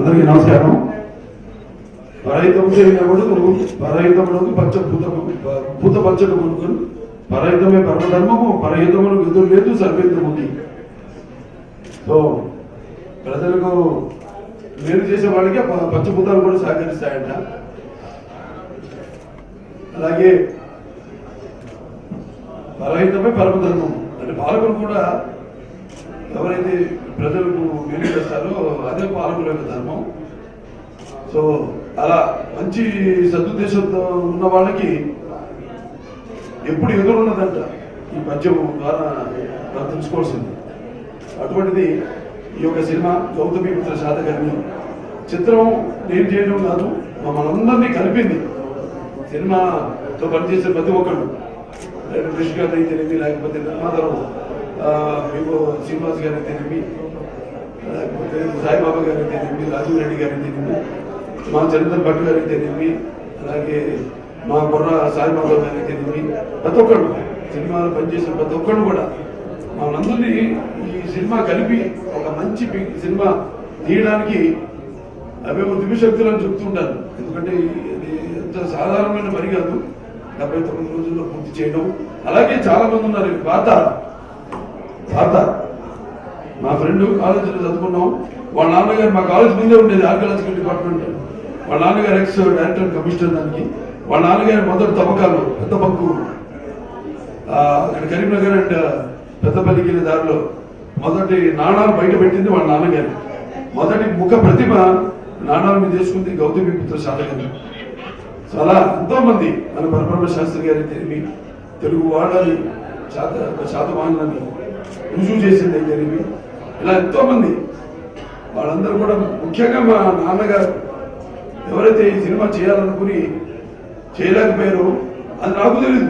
అందరికీ నమస్కారం. పరహితముడు పచ్చ భూత పచ్చడు కొనుక్కొని పరహితమే పరమధర్మము పరహితములకు ఎదురు లేదు సర్వేంద్రముఖి. సో ప్రజలకు మేలు చేసే వాళ్ళకి పంచభూతాలు కూడా సహకరిస్తాయంట. అలాగే పరహితమే పరమధర్మం అంటే పాలకులు కూడా ఎవరైతే ప్రజలకు మేలు చేస్తారో అదే పాలకుల యొక్క ధర్మం. సో అలా మంచి సదుద్దేశంతో ఉన్న వాళ్ళకి ఎప్పుడు ఎదురున్నదంట ఈ పద్యం ద్వారా మనం తెలుసుకోవాల్సింది. అటువంటిది ఈ యొక్క సినిమా గౌతమిపుత్ర శాతకర్ణి చిత్రం నేను చేయడం కాదు, మనందరినీ కలిపింది. సినిమాతో పనిచేసే ప్రతి ఒక్కరు కృష్ణ గారు అయితేనేమి, లేకపోతే నిర్మాతలు వివో శ్రీనివాస్ గారు అయితేనేమి, లేకపోతే సాయిబాబా గారు అయితేనేమి, రాజీవ్ రెడ్డి గారు అయితేనేమి, మా చంద్రన్ భట్ గారు అయితేనేమి, అలాగే మా బొర్ర సాయిబాబా గారు అయితేనేమి, ప్రతి ఒక్కరు సినిమాలో పనిచేసిన ప్రతి ఒక్కరు కూడా మనందరినీ ఈ సినిమా కలిపి ఒక మంచి సినిమా తీయడానికి అవేమో దివ్యశక్తులను చెప్తుంటారు. ఎందుకంటే ఇది ఎంత సాధారణమైన పని కాదు, 79 రోజుల్లో పూర్తి చేయడం. అలాగే చాలా మంది ఉన్నారు. పాత మా ఫ్రెండ్ కాలేజీలో చదువుకున్నాం. వాళ్ళ నాన్నగారు మా కాలేజ్ ముందే ఉండేది ఆర్కియాలజికల్ డిపార్ట్మెంట్. వాళ్ళ నాన్నగారు ఎక్స్ డైరెక్టర్ కమిషనర్. దానికి వాళ్ళ నాన్నగారు మొదటి తవ్వకాలు పెద్ద బంకు అక్కడ కరీంనగర్ అండ్ పెద్దపల్లికి వెళ్ళే దారిలో మొదటి నాణాలు బయట పెట్టింది వాళ్ళ నాన్నగారు. మొదటి ముఖ ప్రతిమ నాణాల మీద తీసుకుంది గౌతమిపుత్ర శాతకర్ణి. చాలా ఎంతో మంది మన పరబ్రహ్మ శాస్త్రి గారి తెలివి తెలుగు వాళ్ళని శాతవాహనాన్ని రుజువు చేసింది తెలివి. ఇలా ఎంతో మంది వాళ్ళందరూ కూడా ముఖ్యంగా మా నాన్నగారు ఎవరైతే ఈ సినిమా చేయాలనుకుని చేయలేకపోయారో అది నాకు తెలియదు.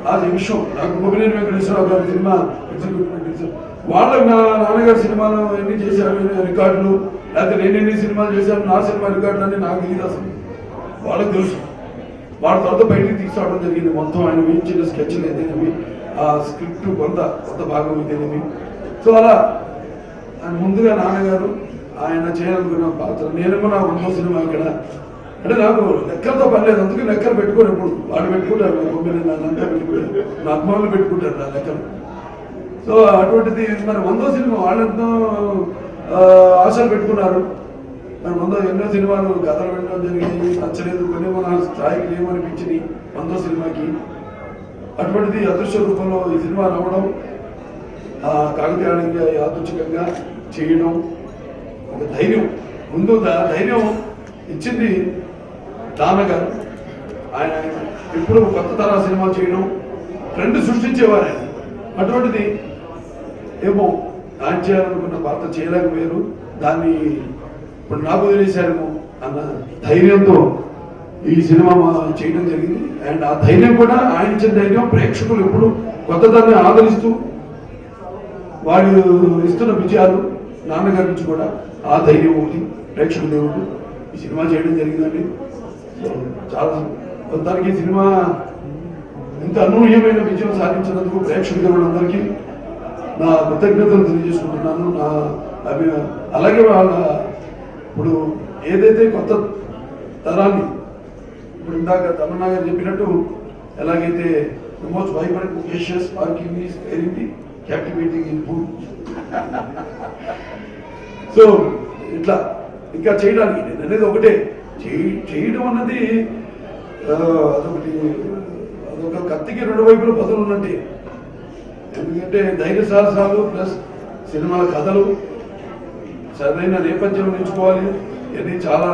ఆ విషయం నాకు గోపినేని వెంకటేశ్వరరావు గారి సినిమా వాళ్ళ నా నాన్నగారి సినిమాలు ఎన్ని చేశారు రికార్డులు, లేకపోతే నేను ఎన్ని సినిమాలు చేశాను నా సినిమా రికార్డులు అని నాకు తెలియదు. అసలు వాళ్ళకి తెలుసు. వాళ్ళ తర్వాత బయటికి తీసుకురావడం జరిగింది. మొత్తం ఆయన వేయించిన స్కెచ్లు అయితేనేమి, ఆ స్క్రిప్ట్ కొంత భాగం అయితేనేమి. సో అలా ఆయన ముందుగా నాన్నగారు ఆయన చేయాలనుకున్న పాత్ర. నేనేమో నా 100వ సినిమా ఇక్కడ అంటే నాకు లెక్కలతో పర్లేదు. అందుకే లెక్కలు పెట్టుకోరు. ఎప్పుడు వాళ్ళు పెట్టుకుంటారు, నా లెక్క పెట్టుకుంటారు, నా అభిమానులు పెట్టుకుంటారు నా లెక్కలు. సో అటువంటిది మరి 100వ సినిమా వాళ్ళెంతో ఆశలు పెట్టుకున్నారు. మరి 100 ఎన్నో సినిమాలు కథలు వినడం జరిగింది, నచ్చలేదు, కొన్ని మన స్థాయికి ఏమనిపించింది 100వ సినిమాకి. అటువంటిది అదృశ్య రూపంలో ఈ సినిమా రావడం, కాకతీయంగా యాదృచ్ఛికంగా చేయడం, ఒక ధైర్యం. ముందు ధైర్యం ఇచ్చింది నాన్నగారు. ఆయన ఎప్పుడు కొత్త తరహా సినిమా చేయడం, ట్రెండ్ సృష్టించేవారు ఆయన. అటువంటిది ఏమో ఆయన చేయాలనుకున్న పాత్ర చేయలేకపోయారు. దాన్ని ఇప్పుడు నాకు వదిలేశారేమో అన్న ధైర్యంతో ఈ సినిమా చేయడం జరిగింది. అండ్ ఆ ధైర్యం కూడా ఆయన ఇచ్చిన ధైర్యం ప్రేక్షకులు ఎప్పుడు కొత్తదాన్ని ఆదరిస్తూ వాళ్ళు ఇస్తున్న విజయాలు నాన్నగారి నుంచి కూడా ఆ ధైర్యం ఒకటి ప్రేక్షకుల దేవుడు ఈ సినిమా చేయడం జరిగిందండి. సో చాలా మొత్తానికి ఈ సినిమా ఇంత అనూహ్యమైన విజయం సాధించినందుకు ప్రేక్షక దేవుళ్ళందరికీ నా కృతజ్ఞతలు తెలియజేసుకుంటున్నాను. అలాగే వాళ్ళ ఇప్పుడు ఏదైతే కొత్త తరాన్ని ఇప్పుడు ఇందాక తమన్నా గారు చెప్పినట్టు ఎలాగైతే మోస్ట్ వైబ్రెంట్ ముకేషియస్ parking is very captivating in food. So ఇట్లా ఇంకా చేయడానికి నేను అనేది ఒకటే, చేయడం అన్నది అదొక కత్తికి 2 వైపులు పదులు ఉన్నట్టే. ఎందుకంటే ధైర్య సాహసాలు ప్లస్ సినిమాల కథలు సరైన నేపథ్యం ఎంచుకోవాలి. ఇవన్నీ చాలా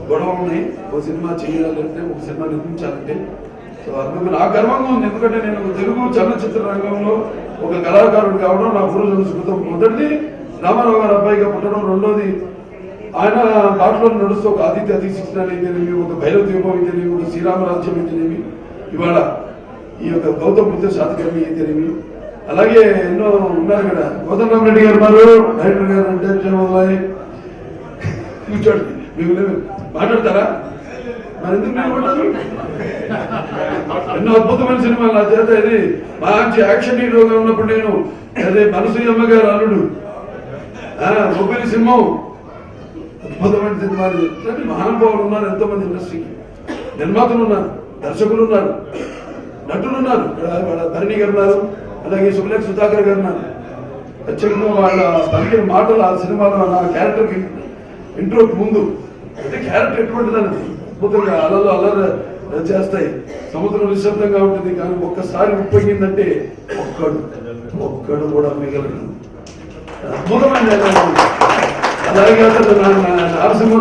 గొడవ ఉన్నాయి ఒక సినిమా చేయాలంటే, ఒక సినిమా నిర్మించాలంటే. సో అందుకు నాకు గర్వంగా ఉంది. ఎందుకంటే నేను తెలుగు చలనచిత్ర రంగంలో ఒక కళాకారుడు కావడం నా పూర్వజన్మ సుకృతం. మొదటిది రామారావు గారు అబ్బాయిగా పుట్టడం, రెండోది ఆయన బాటలో నడుస్తూ ఒక ఆదిత్య అతిశిక్షణాలు అయితేనేమి, ఒక భైరవ దీపం అయితేనేమి, ఒక శ్రీరామరాజ్యం అయితేనేమి, ఇవాళ ఈ యొక్క గౌతమిపుత్ర శాతకర్ణి అయితేనేమి, అలాగే ఎన్నో ఉన్నారు కదా. కోదండరామరెడ్డి గారు ఉన్నారు, డైరెక్టర్ గారు అంటే కూర్చోండి, మీకు మాట్లాడతారా? మరి ఎందుకు మాట్లాడతారు? ఎన్నో అద్భుతమైన సినిమాలు నా చేత. ఇది మంచి యాక్షన్ హీరోగా ఉన్నప్పుడు నేను అదే మనసూయమ్మ గారు అల్లుడు బొబ్బిలి సింహం అద్భుతమైన సినిమాలు. మహానుభావులు ఉన్నారు ఎంతో మంది ఇండస్ట్రీకి, నిర్మాతలు ఉన్నారు, దర్శకులు ఉన్నారు, నటులు ఉన్నారు. ధరణి గారు ఉన్నారు, అలాగే సుబ్లేఖ సుధాకర్ గారు ఉన్నారు. ఖచ్చితంగా వాళ్ళ పలికిన మాటలు ఆ సినిమాలో నా క్యారెక్టర్కి ఇంట్రోకి ముందు అంటే క్యారెక్టర్ ఎటువంటిదని అద్భుతంగా అలలు అలర చేస్తాయి. సముద్రం నిశ్శబ్దంగా ఉంటుంది, కానీ ఒక్కసారి ఉప్పొంగిందంటే ఒక్కడు కూడా మిగలడు. అద్భుతమైన అలాగే అతను నరసింహ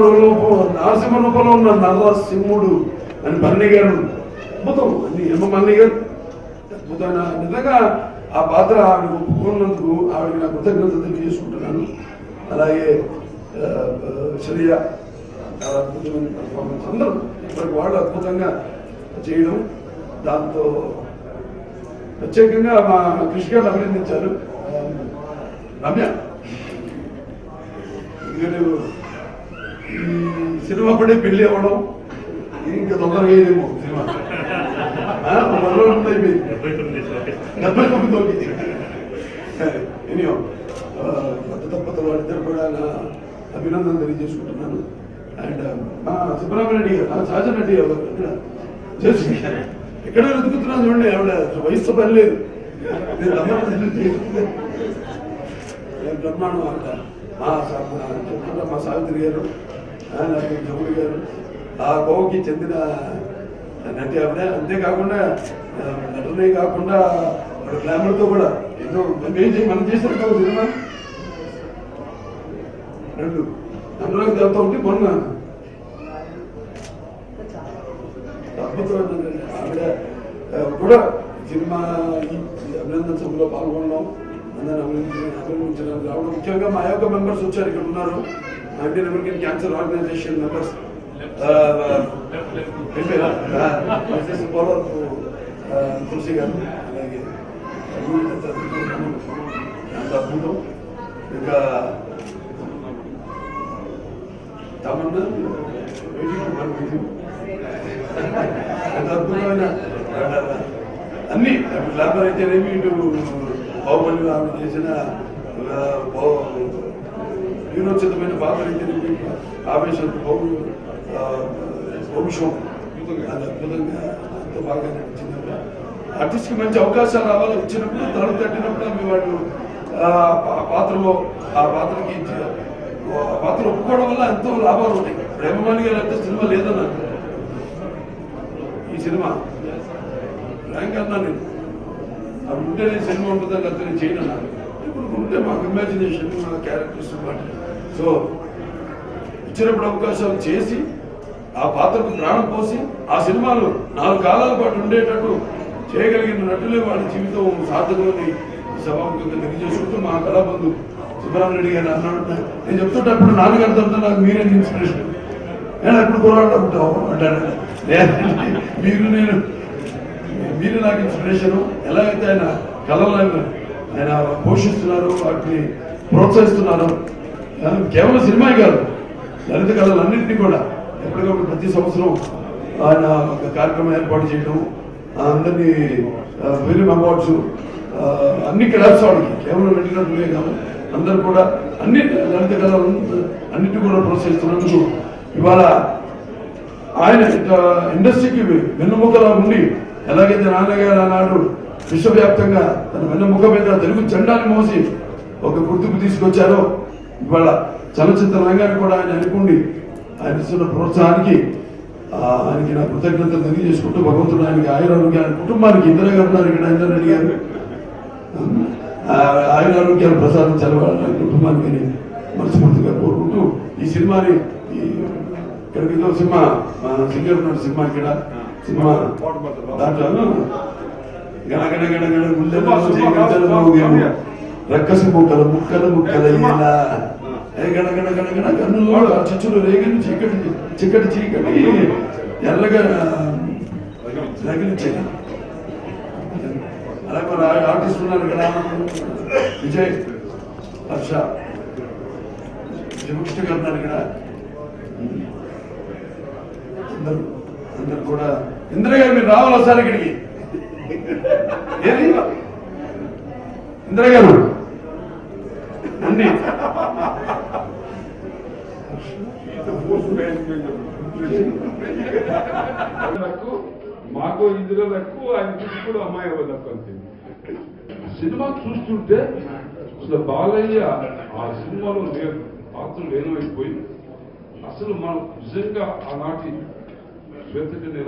రూపంలో ఉన్న నరసింహుడు అని భరణి గారు అద్భుతం అని మల్లి గారు అద్భుతమైన నిజంగా ఆ పాత్ర ఆవిడ ఒప్పుకున్నందుకు ఆవిడకి నా కృతజ్ఞతలు తెలియజేసుకుంటున్నాను. అలాగే శ్రేయ అద్భుతమైన పర్ఫార్మెన్స్, అందరూ ఇప్పటికి వాళ్ళు అద్భుతంగా చేయడం. దాంతో ప్రత్యేకంగా మా కృషి గారు అభినందించారు. రమ్య ఈ సినిమా పడే పెళ్లి అవ్వడం ఇంకా తొందరగా అయ్యేదేమో. సినిమా 79 ఎనియో తప్పత వాళ్ళిద్దరు కూడా నా అభినందనలు తెలియజేసుకుంటున్నాను. అండ్ మా సుబ్రహ్మణ్య గారు, నా సహజ నటి ఎక్కడ వెతుకుతున్నాను చూడండి. ఆవిడ వయసుతో పని లేదు, బ్రహ్మాండం అంట. మా సావిత్రి గారు, జముడి గారు, ఆ కోవకి చెందిన నటి ఆవిడ. అంతేకాకుండా నటనే కాకుండా గ్లామర్తో కూడా ఏదో మనం చేసిన సినిమా రెండు అనురాగ్ దేవత ఉంటే మొన్న అద్భుతమైన ఆవిడ కూడా సినిమా అభినందన సభలో పాల్గొనడం, అందరిని అభినందించడానికి రావడం. ముఖ్యంగా మా యొక్క మెంబర్స్ వచ్చారు, ఇక్కడ ఉన్నారు. Indian American cancer organisation members Tulasi garu, అలాగే అంత అద్భుతం. ఇంకా తమన్నా అంత అద్భుతమైన అన్ని గ్లామర్ అయితేనేమి, ఇటు బాహుబలి ఆమె చేసిన యూనోచితమైన పాత్ర అయితేనేమి, ఆవేశం వంశం అది అద్భుతంగా ఎంతో బాగా నడిచింది. ఆర్టిస్ట్కి మంచి అవకాశాలు రావాలి, వచ్చినప్పుడు తలుపు తట్టినప్పుడు మీ వాళ్ళు ఆ పాత్రలో ఆ పాత్రకి ఆ పాత్ర ఒప్పుకోవడం వల్ల ఎంతో లాభాలు ఉంటాయి. ప్రేమమాని గారు అంటే సినిమా లేదన్నారు, ఈ సినిమా ర్యాంక్ అన్నా నేను అవి ఉంటే నేను సినిమా ఉంటుందని లేకపోతే నేను చేయను అన్నారు. ఇప్పుడు ఉంటే మాకు ఇమాజినేషన్, మా క్యారెక్టర్స్ పాటు సో ఇచ్చినప్పుడు అవకాశాలు చేసి ఆ పాత్రకు ప్రాణం పోసి ఆ సినిమాలు 4 కాలాల పాటు ఉండేటట్టు చేయగలిగిన నటులే వాళ్ళ జీవితం సార్థకమని సభాముఖంగా తెలియజేసుకుంటూ మా కళాబంధు సుబ్రహ్మణ్యుడి గారు అన్నాడు. నేను చెప్తుంటప్పుడు నాన్నగారితో నాకు మీరే ఇన్స్పిరేషన్, నేను ఎప్పుడు పోరాడుకుంటావు అంటాడు. మీరు నాకు ఇన్స్పిరేషను. ఎలా అయితే ఆయన కళలను ఆయన పోషిస్తున్నారు, వాటిని ప్రోత్సహిస్తున్నారు. కేవలం సినిమా కాదు, లలిత కళలన్నింటినీ కూడా ఎప్పటికప్పుడు ప్రతి సంవత్సరం ఆయన ఒక కార్యక్రమం ఏర్పాటు చేయడం, అందరినీ ఫిలిం అవార్డ్స్ అన్ని క్లాబ్స్ వాడికి కేవలం వెళ్ళినట్లే కాదు, అందరూ కూడా అన్ని లలిత కళలు అన్నింటినీ కూడా ప్రోత్సహిస్తున్నందుకు ఇవాళ ఆయన ఇండస్ట్రీకి వెన్నుముకలా ఉండి, ఎలాగైతే నాన్నగారు ఆనాడు విశ్వవ్యాప్తంగా తన వెన్నుముక మీద తెలుగు జెండాన్ని మోసి ఒక గుర్తింపు తీసుకొచ్చారో, ఇవాళ చలనచిత్ర రంగాన్ని కూడా ఆయన అనుకుండి ఆయన ఇస్తున్న ప్రోత్సాహానికి ఆయనకి నా కృతజ్ఞతలు తెలియజేసుకుంటూ భగవంతుడు ఆయనకి ఆయురారోగ్యాలు, కుటుంబానికి ఇందిరా గారు ఉన్నారు ఇక్కడ, ఇందిరా రెడ్డి గారు ఆయురారోగ్యాలు ప్రసాదించాలి వాళ్ళ కుటుంబానికి మనస్ఫూర్తిగా కోరుకుంటూ ఈ సినిమాని ఇక్కడికి సినిమా సింగర్ ఉన్నాడు, సినిమా ఇక్కడ సినిమా దాంట్లో గణగణ గణగణ గుండె రక్కసి ముక్కలు ముక్కలు ముక్కలు గణగణ గణగణ కన్నులో చిచ్చులు రేగని చీకటి చిక్కటి చీకటి ఎర్రగా రగిలించేది. అలాగే మరి ఆర్టిస్ట్ ఉన్నారు కదా, విజయ్, హర్ష, శివకృష్ణ గారు ఉన్నారు ఇక్కడ, అందరు కూడా. ఇందిరా గారు మీరు రావాలి ఒకసారి ఇక్కడికి. ఏది ఇందిరా గారు అన్ని మాకు ఇందులో తక్కువ ఆయన కూడా అమ్మాయి తక్కువ అంతే. సినిమా చూస్తుంటే అసలు బాలయ్య ఆ సినిమాలో పాత్రలు లేనమైపోయి అసలు మనం నిజంగా ఆనాటి శ్వేతకన్యల